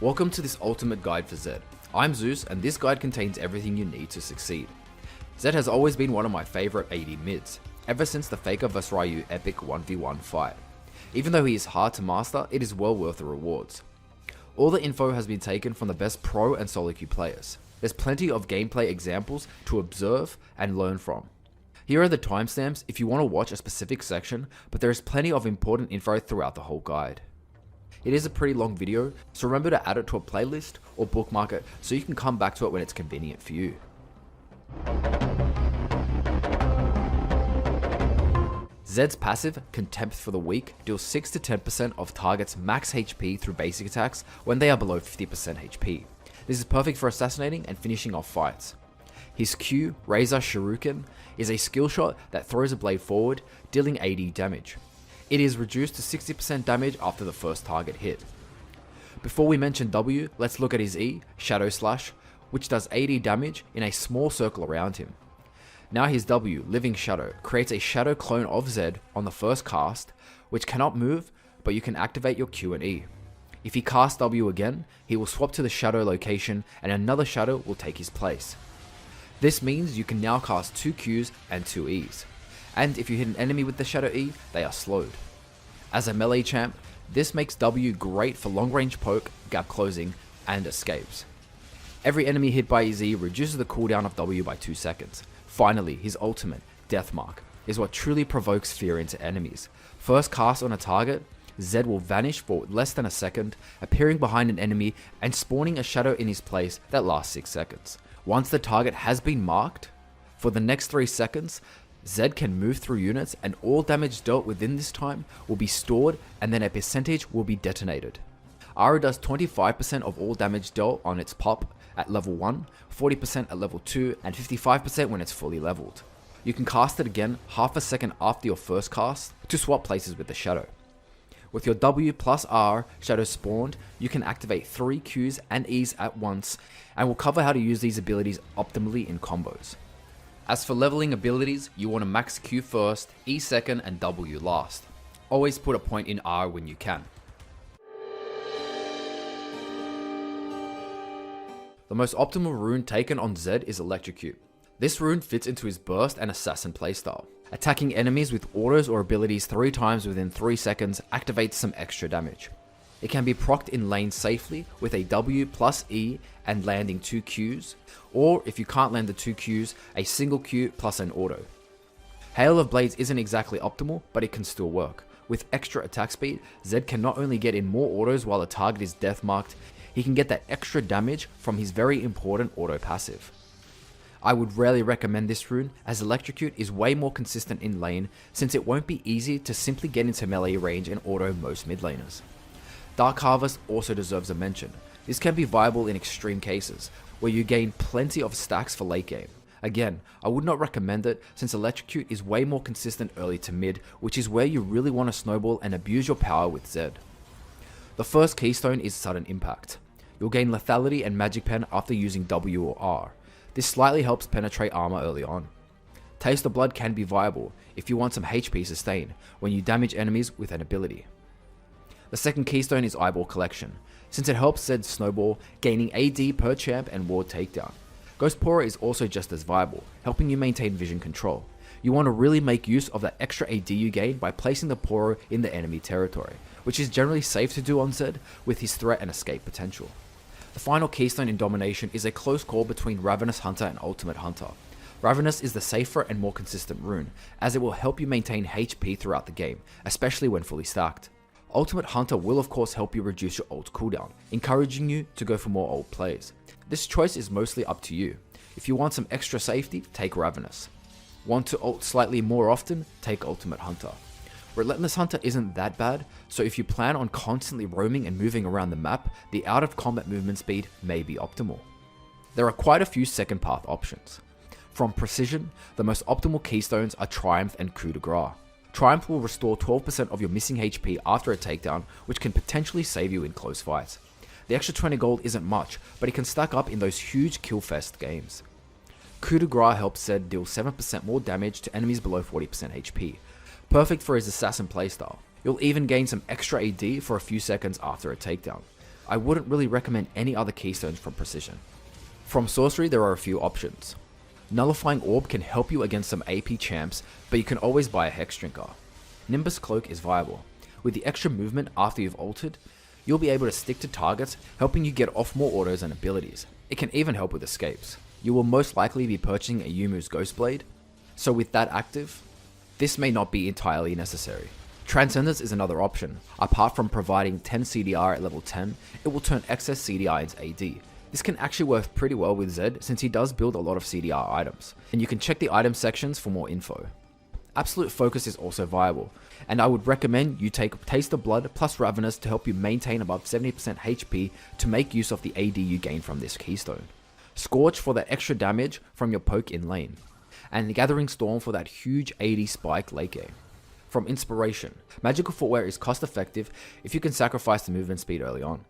Welcome to this ultimate guide for Zed. I'm Zeus, and this guide contains everything you need to succeed. Zed has always been one of my favorite AD mids, ever since the Faker vs Ryu epic 1v1 fight. Even though he is hard to master, it is well worth the rewards. All the info has been taken from the best pro and solo queue players. There's plenty of gameplay examples to observe and learn from. Here are the timestamps if you want to watch a specific section, but there is plenty of important info throughout the whole guide. It is a pretty long video, so remember to add it to a playlist or bookmark it so you can come back to it when it's convenient for you. Zed's passive, Contempt for the Weak, deals 6 to 10% of targets' max HP through basic attacks when they are below 50% HP. This is perfect for assassinating and finishing off fights. His Q, Razor Shuriken, is a skill shot that throws a blade forward, dealing 80 damage. It is reduced to 60% damage after the first target hit. Before we mention W, let's look at his E, Shadow Slash, which does 80 damage in a small circle around him. Now his W, Living Shadow, creates a shadow clone of Zed on the first cast, which cannot move, but you can activate your Q and E. If he casts W again, he will swap to the shadow location and another shadow will take his place. This means you can now cast 2 Qs and 2 Es. And if you hit an enemy with the Shadow E, they are slowed. As a melee champ, this makes W great for long range poke, gap closing, and escapes. Every enemy hit by his E reduces the cooldown of W by 2 seconds. Finally, his ultimate, Death Mark, is what truly provokes fear into enemies. First cast on a target, Zed will vanish for less than a second, appearing behind an enemy and spawning a shadow in his place that lasts 6 seconds. Once the target has been marked, for the next 3 seconds, Zed can move through units and all damage dealt within this time will be stored and then a percentage will be detonated. Aura does 25% of all damage dealt on its pop at level 1, 40% at level 2, and 55% when it's fully leveled. You can cast it again half a second after your first cast to swap places with the shadow. With your W plus R shadow spawned, you can activate 3 Qs and Es at once, and we'll cover how to use these abilities optimally in combos. As for leveling abilities, you want to max Q first, E second, and W last. Always put a point in R when you can. The most optimal rune taken on Zed is Electrocute. This rune fits into his burst and assassin playstyle. Attacking enemies with autos or abilities 3 times within 3 seconds activates some extra damage. It can be procced in lane safely with a W plus E and landing 2 Qs, or if you can't land the 2 Qs, a single Q plus an auto. Hail of Blades isn't exactly optimal, but it can still work. With extra attack speed, Zed can not only get in more autos while the target is death marked, he can get that extra damage from his very important auto passive. I would rarely recommend this rune, as Electrocute is way more consistent in lane since it won't be easy to simply get into melee range and auto most mid laners. Dark Harvest also deserves a mention. This can be viable in extreme cases, where you gain plenty of stacks for late game. Again, I would not recommend it since Electrocute is way more consistent early to mid, which is where you really want to snowball and abuse your power with Zed. The first keystone is Sudden Impact. You'll gain lethality and magic pen after using W or R. This slightly helps penetrate armor early on. Taste of Blood can be viable if you want some HP sustain when you damage enemies with an ability. The second keystone is Eyeball Collection, since it helps Zed snowball, gaining AD per champ and ward takedown. Ghost Pourer is also just as viable, helping you maintain vision control. You want to really make use of that extra AD you gain by placing the Pourer in the enemy territory, which is generally safe to do on Zed with his threat and escape potential. The final keystone in Domination is a close call between Ravenous Hunter and Ultimate Hunter. Ravenous is the safer and more consistent rune, as it will help you maintain HP throughout the game, especially when fully stacked. Ultimate Hunter will of course help you reduce your ult cooldown, encouraging you to go for more ult plays. This choice is mostly up to you. If you want some extra safety, take Ravenous. Want to ult slightly more often, take Ultimate Hunter. Relentless Hunter isn't that bad, so if you plan on constantly roaming and moving around the map, the out of combat movement speed may be optimal. There are quite a few second path options. From Precision, the most optimal keystones are Triumph and Coup de Grace. Triumph will restore 12% of your missing HP after a takedown, which can potentially save you in close fights. The extra 20 gold isn't much, but it can stack up in those huge killfest games. Coup de Grace helps Zed deal 7% more damage to enemies below 40% HP, perfect for his assassin playstyle. You'll even gain some extra AD for a few seconds after a takedown. I wouldn't really recommend any other keystones from Precision. From Sorcery, there are a few options. Nullifying Orb can help you against some AP champs, but you can always buy a Hex Drinker. Nimbus Cloak is viable. With the extra movement after you've ulted, you'll be able to stick to targets, helping you get off more autos and abilities. It can even help with escapes. You will most likely be purchasing a Yumu's Ghostblade, so with that active, this may not be entirely necessary. Transcendence is another option. Apart from providing 10 CDR at level 10, it will turn excess CDR into AD. This can actually work pretty well with Zed since he does build a lot of CDR items, and you can check the item sections for more info. Absolute Focus is also viable, and I would recommend you take Taste of Blood plus Ravenous to help you maintain above 70% HP to make use of the AD you gain from this keystone. Scorch for that extra damage from your poke in lane, and Gathering Storm for that huge AD spike late game. From Inspiration, Magical Footwear is cost effective if you can sacrifice the movement speed early on.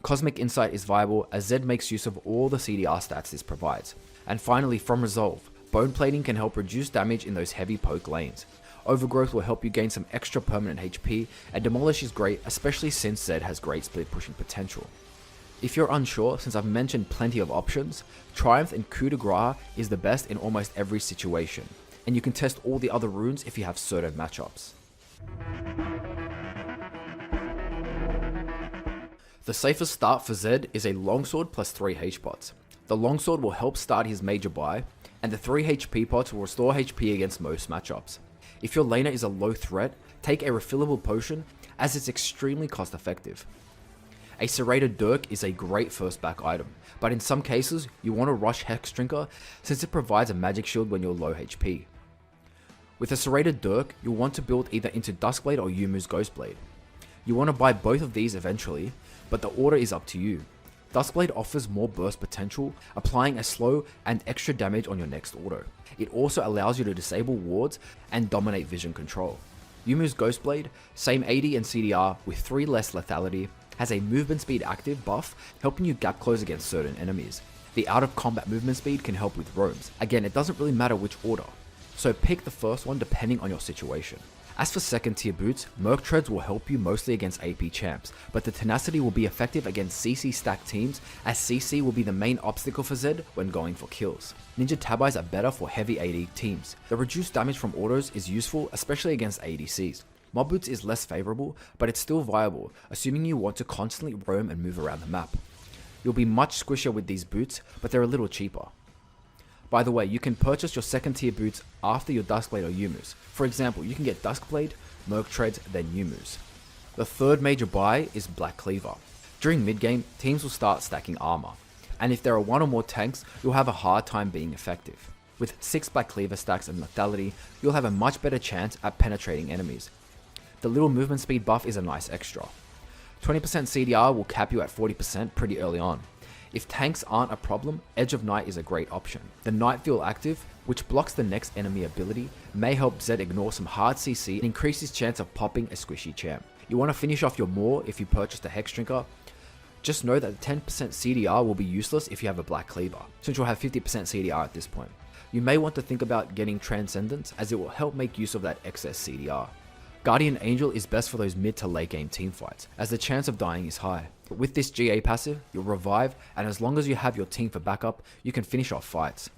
Cosmic Insight is viable as Zed makes use of all the CDR stats this provides. And finally, from Resolve, Bone Plating can help reduce damage in those heavy poke lanes. Overgrowth will help you gain some extra permanent HP, and Demolish is great, especially since Zed has great split pushing potential. If you're unsure, since I've mentioned plenty of options, Triumph and Coup de Grace is the best in almost every situation, and you can test all the other runes if you have certain matchups. The safest start for Zed is a Longsword plus 3 H-pots. The Longsword will help start his major buy, and the 3 HP pots will restore HP against most matchups. If your laner is a low threat, take a refillable potion as it's extremely cost effective. A Serrated Dirk is a great first back item, but in some cases you want to rush Hex Drinker since it provides a magic shield when you're low HP. With a Serrated Dirk, you'll want to build either into Duskblade or Yumu's Ghostblade. You want to buy both of these eventually, but the order is up to you. Duskblade offers more burst potential, applying a slow and extra damage on your next auto. It also allows you to disable wards and dominate vision control. Yumu's Ghostblade, same AD and CDR with 3 less lethality, has a movement speed active buff, helping you gap close against certain enemies. The out of combat movement speed can help with roams. Again, it doesn't really matter which order, so pick the first one depending on your situation. As for second tier boots, Merc Treads will help you mostly against AP champs, but the Tenacity will be effective against CC stacked teams, as CC will be the main obstacle for Zed when going for kills. Ninja Tabis are better for heavy AD teams. The reduced damage from autos is useful, especially against ADCs. Mob Boots is less favourable, but it's still viable, assuming you want to constantly roam and move around the map. You'll be much squishier with these boots, but they're a little cheaper. By the way, you can purchase your second tier boots after your Duskblade or Yumu's. For example, you can get Duskblade, Merc Treads, then Yumu's. The third major buy is Black Cleaver. During mid game, teams will start stacking armor, and if there are one or more tanks, you'll have a hard time being effective. With 6 Black Cleaver stacks and lethality, you'll have a much better chance at penetrating enemies. The little movement speed buff is a nice extra. 20% CDR will cap you at 40% pretty early on. If tanks aren't a problem, Edge of Night is a great option. The Night Fuel active, which blocks the next enemy ability, may help Zed ignore some hard CC and increase his chance of popping a squishy champ. You want to finish off your Maw if you purchase the Hex Drinker. Just know that the 10% CDR will be useless if you have a Black Cleaver, since you'll have 50% CDR at this point. You may want to think about getting Transcendence, as it will help make use of that excess CDR. Guardian Angel is best for those mid to late game teamfights, as the chance of dying is high. But with this GA passive, you'll revive, and as long as you have your team for backup, you can finish off fights.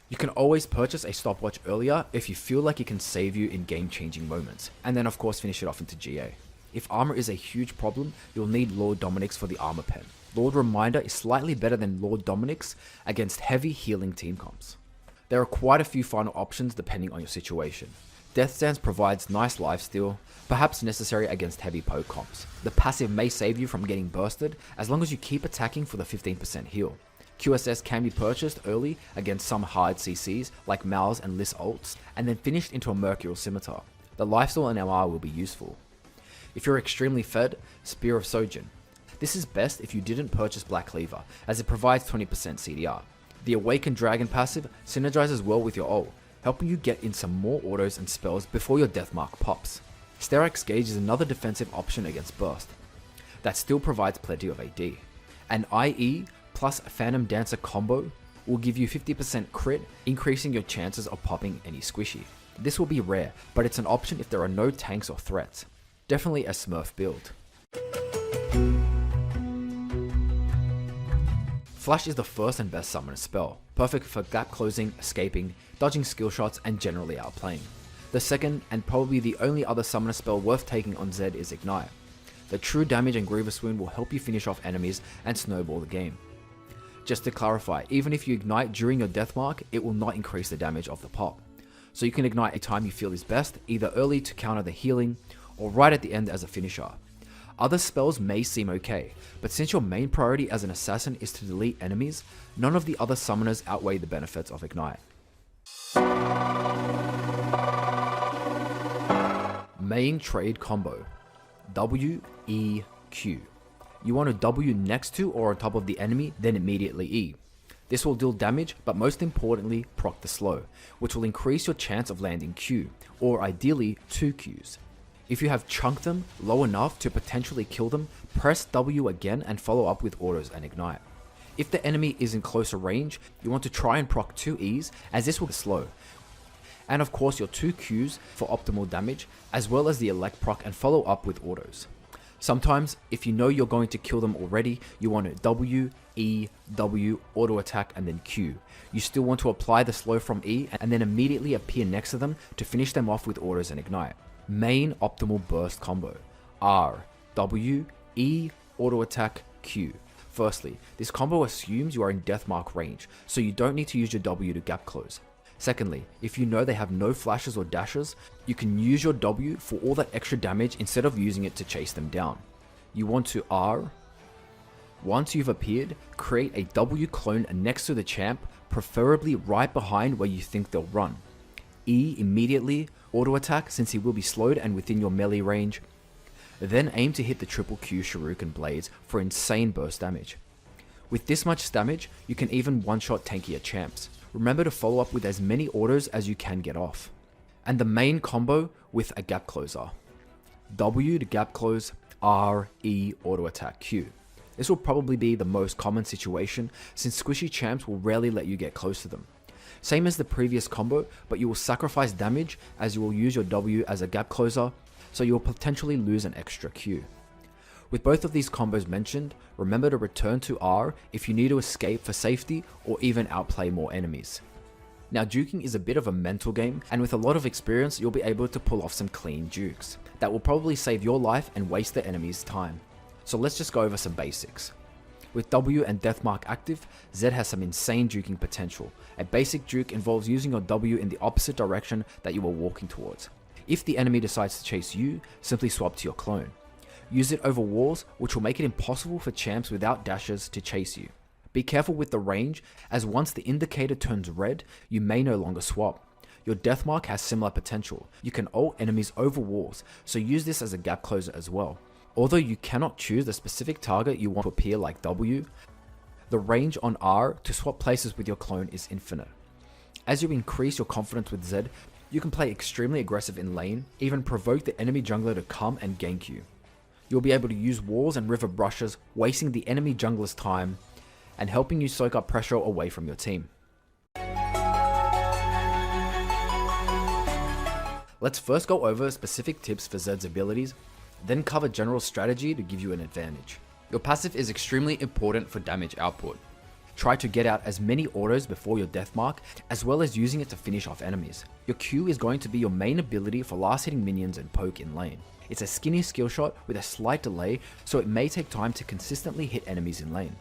You can always purchase a stopwatch earlier if you feel like it can save you in game changing moments, and then of course finish it off into GA. If armor is a huge problem, you'll need Lord Dominic's for the armor pen. Lord Reminder is slightly better than Lord Dominic's against heavy healing team comps. There are quite a few final options depending on your situation. Death Stance provides nice lifesteal, perhaps necessary against heavy poke comps. The passive may save you from getting bursted as long as you keep attacking for the 15% heal. QSS can be purchased early against some hard CCs like Mal's and Liss ults, and then finished into a Mercurial Scimitar. The lifesteal and MR will be useful. If you're extremely fed, Spear of Sojin. This is best if you didn't purchase Black Cleaver, as it provides 20% CDR. The Awakened Dragon passive synergizes well with your ult, helping you get in some more autos and spells before your death mark pops. Sterak's Gauge is another defensive option against burst that still provides plenty of AD. An IE plus Phantom Dancer combo will give you 50% crit, increasing your chances of popping any squishy. This will be rare, but it's an option if there are no tanks or threats. Definitely a Smurf build. Flash is the first and best summoner spell, perfect for gap closing, escaping, dodging skill shots, and generally outplaying. The second, and probably the only other summoner spell worth taking on Zed, is Ignite. The true damage and Grievous Wound will help you finish off enemies and snowball the game. Just to clarify, even if you ignite during your death mark, it will not increase the damage of the pop. So you can ignite a time you feel is best, either early to counter the healing, or right at the end as a finisher. Other spells may seem okay, but since your main priority as an assassin is to delete enemies, none of the other summoners outweigh the benefits of Ignite. Main trade combo. W, E, Q. You want to W next to or on top of the enemy, then immediately E. This will deal damage, but most importantly, proc the slow, which will increase your chance of landing Q, or ideally 2 Qs. If you have chunked them low enough to potentially kill them, press W again and follow up with autos and ignite. If the enemy is in closer range, you want to try and proc 2 Es, as this will be slow. And of course your 2 Qs for optimal damage, as well as the elect proc and follow up with autos. Sometimes, if you know you're going to kill them already, you want to W, E, W, auto attack, and then Q. You still want to apply the slow from E and then immediately appear next to them to finish them off with autos and ignite. Main optimal burst combo. R, W, E, auto attack, Q. Firstly, this combo assumes you are in deathmark range, so you don't need to use your W to gap close. Secondly, if you know they have no flashes or dashes, you can use your W for all that extra damage instead of using it to chase them down. You want to R. Once you've appeared, create a W clone next to the champ, preferably right behind where you think they'll run. E immediately, auto attack since he will be slowed and within your melee range. Then aim to hit the triple Q Shuriken blades for insane burst damage. With this much damage, you can even one-shot tankier champs. Remember to follow up with as many autos as you can get off. And the main combo with a gap closer. W to gap close, R, E, auto attack, Q. This will probably be the most common situation since squishy champs will rarely let you get close to them. Same as the previous combo, but you will sacrifice damage as you will use your W as a gap closer, so you will potentially lose an extra Q. With both of these combos mentioned, remember to return to R if you need to escape for safety or even outplay more enemies. Now juking is a bit of a mental game, and with a lot of experience you'll be able to pull off some clean jukes that will probably save your life and waste the enemy's time. So let's just go over some basics. With W and Deathmark active, Zed has some insane juking potential. A basic juke involves using your W in the opposite direction that you are walking towards. If the enemy decides to chase you, simply swap to your clone. Use it over walls, which will make it impossible for champs without dashes to chase you. Be careful with the range, as once the indicator turns red, you may no longer swap. Your Deathmark has similar potential. You can ult enemies over walls, so use this as a gap closer as well. Although you cannot choose the specific target you want to appear like W, the range on R to swap places with your clone is infinite. As you increase your confidence with Zed, you can play extremely aggressive in lane, even provoke the enemy jungler to come and gank you. You'll be able to use walls and river brushes, wasting the enemy jungler's time and helping you soak up pressure away from your team. Let's first go over specific tips for Zed's abilities, then cover general strategy to give you an advantage. Your passive is extremely important for damage output. Try to get out as many autos before your death mark, as well as using it to finish off enemies. Your Q is going to be your main ability for last hitting minions and poke in lane. It's a skinny skill shot with a slight delay, so it may take time to consistently hit enemies in lane.